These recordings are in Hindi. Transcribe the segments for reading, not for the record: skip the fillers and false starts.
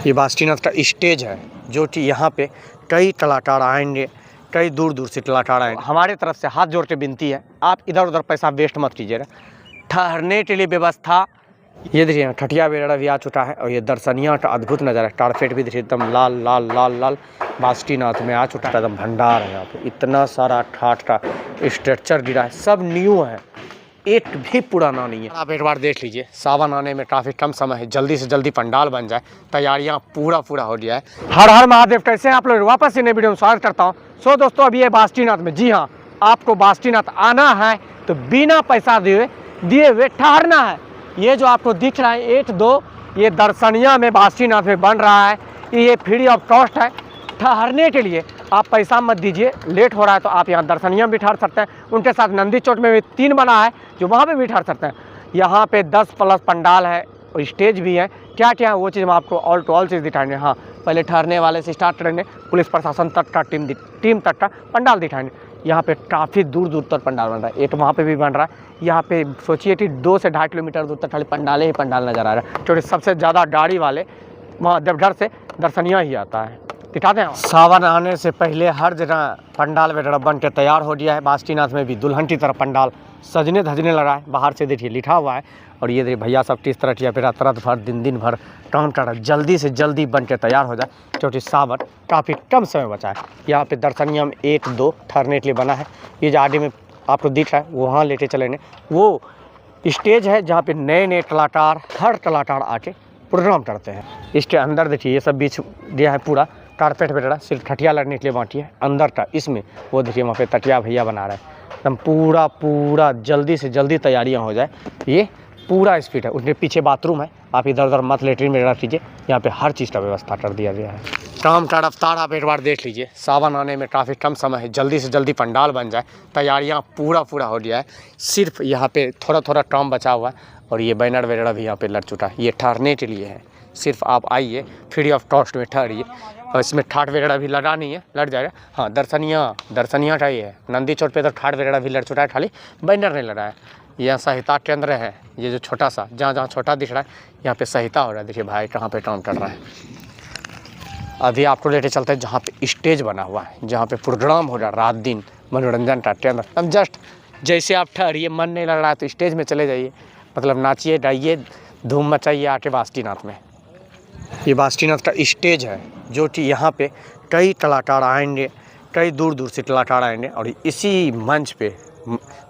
ये बासुकीनाथ का स्टेज है जो कि यहाँ पे कई कलाकार आएंगे, कई दूर दूर से कलाकार आएंगे। हमारे तरफ से हाथ जोड़ के विनती है, आप इधर उधर पैसा वेस्ट मत कीजिएगा। ठहरने के लिए व्यवस्था, ये देखिए ठठिया वगैरह भी आ चुका है और ये दर्शनिया का अद्भुत नज़ारा है। कारपेट भी देखिए एकदम लाल लाल लाल लाल बासुकीनाथ में आ चुका है। एकदम भंडार है यहाँ पे, इतना सारा ठाठ का स्ट्रक्चर गिरा है, सब न्यू है, एक भी पुराना नहीं है। आप एक बार देख लीजिए, सावन आने में काफ़ी कम समय है, जल्दी से जल्दी पंडाल बन जाए, तैयारियां पूरा हो गया है। हर हर महादेव। कैसे हैं आप लोग? वापस इन्हें वीडियो में स्वागत करता हूं। सो दोस्तों, अभी ये बासुकीनाथ में, जी हाँ, आपको बासुकीनाथ आना है तो बिना पैसा दिए हुए ठहरना है। ये जो आपको दिख रहा है 1-2, ये दर्शनिया में बासुकीनाथ में बन रहा है। ये फ्री ऑफ कॉस्ट है। ठहरने के लिए आप पैसा मत दीजिए, लेट हो रहा है तो आप यहाँ दर्शनिया भी ठहर सकते हैं। उनके साथ नंदी चौक में भी 3 बना है जो वहाँ पे भी ठहर सकते हैं। यहाँ पे 10+ पंडाल है और स्टेज भी है। क्या क्या है वो चीज़ हम आपको ऑल टू ऑल चीज़ दिखाएंगे। हाँ, पहले ठहरने वाले से स्टार्ट करेंगे, पुलिस प्रशासन तक का टीम तक का पंडाल दिखाएंगे। यहाँ पे काफ़ी दूर दूर तक पंडाल बन रहा है। एक वहाँ पे भी बन रहा है। यहाँ पे सोचिए कि 2 से 2.5 किलोमीटर दूर तक खाली पंडाले ही पंडाल नज़र आ रहा है, क्योंकि सबसे ज़्यादा गाड़ी वाले वहाँ देवघर से दर्शनिया ही आता है। दिखाते हैं। सावन आने से पहले हर जगह पंडाल वगैरह बन के तैयार हो गया है। बासुकीनाथ में भी दुल्हन की तरह पंडाल सजने धजने लगा है। बाहर से देखिए लिखा हुआ है और ये देखिए भैया सब किस तरह किया, फिर रात भर दिन भर काम कर रहा है, जल्दी से जल्दी बन के तैयार हो जाए, क्योंकि सावन काफ़ी कम समय बचा है। यहाँ पे दर्शनिया में 1-2 ठहरने के लिए बना है। ये जो आगे में आपको दिख रहा है वहाँ लेके चलेंगे, वो स्टेज है जहाँ पे नए नए कलाकार, हर कलाकार आके प्रोग्राम करते हैं। इसके अंदर देखिए ये सब बीच दिया है, पूरा कारपेट वगैरह सिर्फ ठठिया लड़ने के लिए बाकी है। अंदर का इसमें वो देखिए वहाँ पे तटिया भैया बना रहे हैं। एकदम पूरा जल्दी से जल्दी तैयारियाँ हो जाए। ये पूरा स्पीड है। उसके पीछे बाथरूम है, आप इधर उधर मत लेटरिन वगैरह कीजिए। यहाँ पे हर चीज़ का व्यवस्था कर दिया गया है। काम का रफ्तार आप एक बार देख लीजिए। सावन आने में काफ़ी कम समय है, जल्दी से जल्दी पंडाल बन जाए, तैयारियाँ पूरा हो गया है। सिर्फ यहाँ पे थोड़ा काम बचा हुआ है और ये बैनर वगैरह भी यहाँ पे लग चुका है। ये ठहरने के लिए है, सिर्फ आप आइए, फ्री ऑफ कॉस्ट में ठहरिए। और इसमें ठाट वगैरह भी लगा नहीं है, लग जाएगा। हाँ, दर्शनिया का ही है। नंदी चौक पे तो ठाट वगैरह भी लग चुका है, खाली बैनर नहीं लगा है। यहाँ संहिता केंद्र है, ये जो छोटा सा, जहाँ छोटा दिख रहा है यहाँ पे संहिता हो रहा है। देखिए भाई कहाँ पे काम कर रहा है। अभी आपको लेके चलते हैं जहाँ पे स्टेज बना हुआ है, जहाँ पे प्रोग्राम हो रहा है रात दिन, मनोरंजन का केंद्र। अब जस्ट जैसे आप ठहरिए, मन नहीं लग रहा है तो स्टेज में चले जाइए, मतलब नाचिए गाइए, धूम मचाइए आके बासुकीनाथ में। ये बासुकीनाथ का स्टेज है जो कि यहाँ पे कई कलाकार आएंगे, कई दूर दूर से कलाकार आएंगे और इसी मंच पे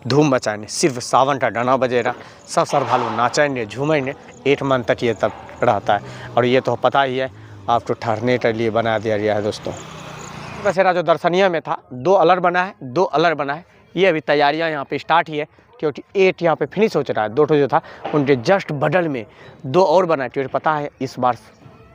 धूम मचाएंगे। सिर्फ सावन का गाना बजेगा, सब श्रद्धालु नाचेंगे, झूमेंगे, 1 मन तक ये तब रहता है। और ये तो पता ही है, आपको ठहरने के लिए बना दिया गया है। दोस्तों, दशहरा जो दर्शनिया में था 2 अलग बना है, 2 अलग बना है। ये अभी तैयारियाँ यहाँ पे स्टार्ट ही है, क्योंकि 8 यहाँ पे फिनिश हो चुका है। 2 जो था उनके जस्ट बगल में 2 और बना है, क्योंकि पता है इस बार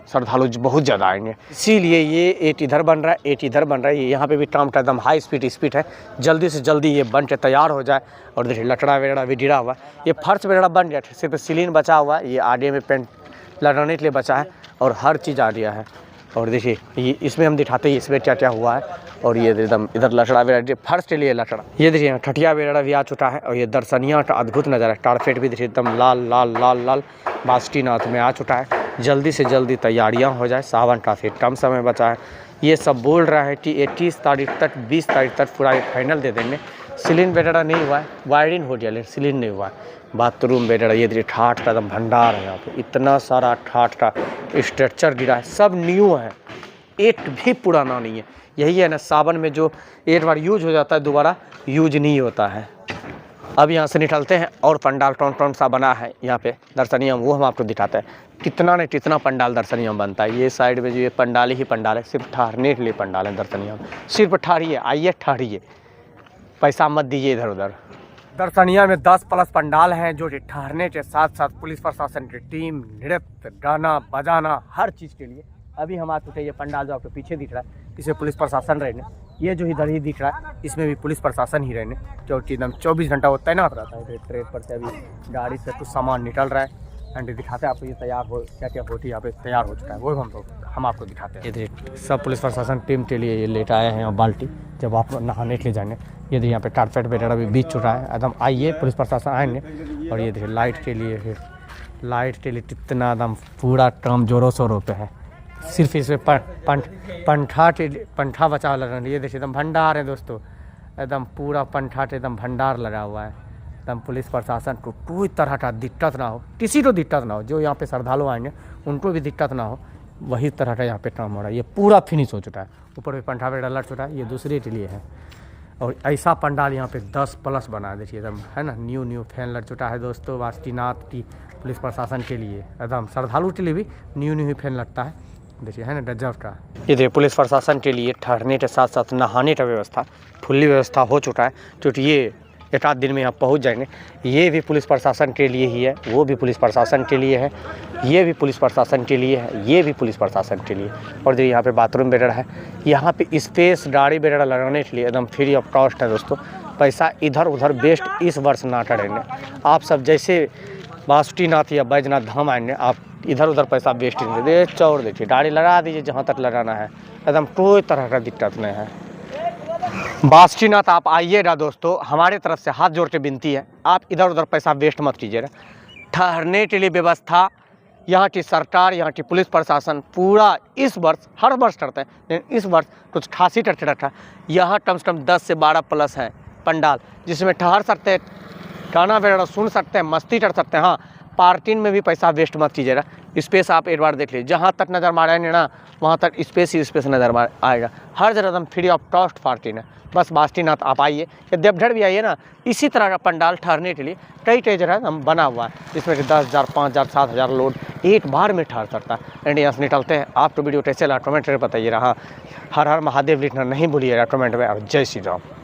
श्रद्धालु बहुत ज़्यादा आएंगे, इसीलिए ये 8 इधर बन रहा है, 8 इधर बन रहा है। यहाँ पे भी काम का एकदम हाई स्पीड है, जल्दी से जल्दी ये बन के तैयार हो जाए। और देखिए लकड़ा वगैरह भी गिरा हुआ है। ये फर्श वगैरह बन गया, सिर्फ सीलिंग बचा हुआ है। ये आगे में पेंट लगाने के लिए बचा है और हर चीज़ आ गया है। और देखिए ये इसमें हम दिखाते हैं इसमें क्या क्या हुआ है। और ये एकदम इधर लकड़ा वगैरह, फर्श के लिए लकड़ा, ये देखिए ठठिया वगैरह भी आ चुका है। और ये दर्शनिया का अद्भुत नज़ारा है। कारपेट भी देखिए एकदम लाल लाल लाल लाल बासुकीनाथ में आ चुका है। जल्दी से जल्दी तैयारियां हो जाए, सावन काफ़ी कम समय बचा है। ये सब बोल रहा है कि 21 तारीख तक, 20 तारीख तक पूरा फाइनल दे देंगे। सीलिंग वगैरह नहीं हुआ है, वायरिंग हो गया लेकिन सीलिंग नहीं हुआ है। बाथरूम वगैरह, ये देखिए ठाठ का एकदम भंडार है। यहाँ पे इतना सारा ठाठ का स्ट्रक्चर गिरा है, सब न्यू है, एक भी पुराना नहीं है। यही है ना, सावन में जो एक बार यूज हो जाता है दोबारा यूज नहीं होता है। अब यहाँ से निकलते हैं और पंडाल कौन सा बना है यहाँ पे दर्शनिया, वो हम आपको दिखाते हैं। कितना न कितना पंडाल दर्शनिया में बनता है। ये साइड में जो ये पंडाल ही पंडाल है, सिर्फ ठहरने के लिए पंडाल है दर्शनिया में। सिर्फ ठहरिए, आइए ठहरिए, पैसा मत दीजिए इधर उधर। दर्शनिया में 10+ पंडाल हैं जो कि ठहरने के साथ साथ पुलिस प्रशासन की टीम, नृत्य, गाना बजाना, हर चीज़ के लिए। अभी हम आ चुके हैं, ये पंडाल जो आपके पीछे दिख रहा है इसमें पुलिस प्रशासन रहने, ये जो इधर ही दिख रहा है इसमें भी पुलिस प्रशासन ही रहने, क्योंकि एकदम 24 घंटा वो तैनात रहता है। ट्रेन पर से अभी गाड़ी से कुछ सामान निकल रहा है एंड दिखाते हैं आपको। ये तैयार हो क्या क्या होती है, यहाँ पे तैयार हो चुका है, वो हम आपको दिखाते हैं। ये देखिए सब पुलिस प्रशासन टीम के लिए ये लेट आए हैं बाल्टी, जब आप नहाने के लिए जाएंगे। ये देखिए यहाँ पे कारपेट वगैरह भी बीच चुका है, एकदम आइए पुलिस प्रशासन आएंगे। और ये देखिए लाइट के लिए कितना एकदम पूरा काम जोरों शोरों पे है। सिर्फ इसमें पंठा बचा लगा। ये देखिए एकदम भंडार है दोस्तों, एकदम पूरा पंठा एकदम भंडार लगा हुआ है। एकदम पुलिस प्रशासन को कोई तरह का दिक्कत ना हो, किसी को दिक्कत ना हो, जो यहाँ पे श्रद्धालु आएंगे उनको भी दिक्कत ना हो, वही तरह का यहाँ पे काम हो रहा है। ये पूरा फिनिश हो चुका है, ऊपर भी पंठा पे डलर चुका है, ये दूसरे के लिए है। और ऐसा पंडाल यहाँ पे 10+ बना है, देखिए एकदम है ना, न्यू फैन लग चुका है दोस्तों। वासुकीनाथ की पुलिस प्रशासन के लिए, एकदम श्रद्धालु के लिए भी न्यू ही फैन लगता है, देखिए है ना, गजब का। ये देखिए पुलिस प्रशासन के लिए ठहरने के साथ साथ नहाने का व्यवस्था फुल्ली व्यवस्था हो चुका है, क्योंकि ये एक आध दिन में यहाँ पहुँच जाएंगे। ये भी पुलिस प्रशासन के लिए ही है, वो भी पुलिस प्रशासन के लिए है, ये भी पुलिस प्रशासन के लिए है, ये भी पुलिस प्रशासन के लिए। और जो यहाँ पे बाथरूम वगैरह है, यहाँ पे स्पेस गाड़ी वगैरह लगाने के लिए एकदम फ्री ऑफ कॉस्ट है दोस्तों। पैसा इधर उधर वेस्ट इस वर्ष ना करेंगे आप सब। जैसे बासुकीनाथ या बैजनाथ धाम आएंगे, आप इधर उधर पैसा वेस्ट नहीं दे, चौड़ देखिए, गाड़ी लगा दीजिए जहाँ तक लगाना है, एकदम कोई तरह का दिक्कत नहीं है। बासुकीनाथ आप आइएगा दोस्तों, हमारे तरफ से हाथ जोड़ के विनती है, आप इधर उधर पैसा वेस्ट मत कीजिएगा। ठहरने के लिए व्यवस्था यहाँ की सरकार, यहाँ की पुलिस प्रशासन पूरा इस वर्ष, हर वर्ष करते हैं, लेकिन इस वर्ष कुछ खासी करके रखा है। यहाँ कम से कम 10 से 12+ है पंडाल, जिसमें ठहर सकते हैं, गाना वगैरह सुन सकते हैं, मस्ती कर सकते हैं। हाँ, पार्किंग में भी पैसा वेस्ट मत कीजिएगा। स्पेस आप एक बार देख लीजिए, जहाँ तक नज़र मारेंगे ना वहाँ तक स्पेस ही स्पेस नज़र आएगा। हर जगह एकदम फ्री ऑफ कॉस्ट पार्किंग है। बस बासुकीनाथ आप आइए या देवघर भी आइए ना, इसी तरह का पंडाल ठहरने के लिए कई जगह हम बना हुआ है, जिसमें कि 10,000, 5,000, 7,000 लोग एक बार में ठहर सकता है। एंड यहाँ से निकलते हैं। आपको वीडियो कैसे लगा कमेंट करके बताइए। हाँ, हर हर महादेव लिखना नहीं भूलिएगा कमेंट में। और जय श्री राम।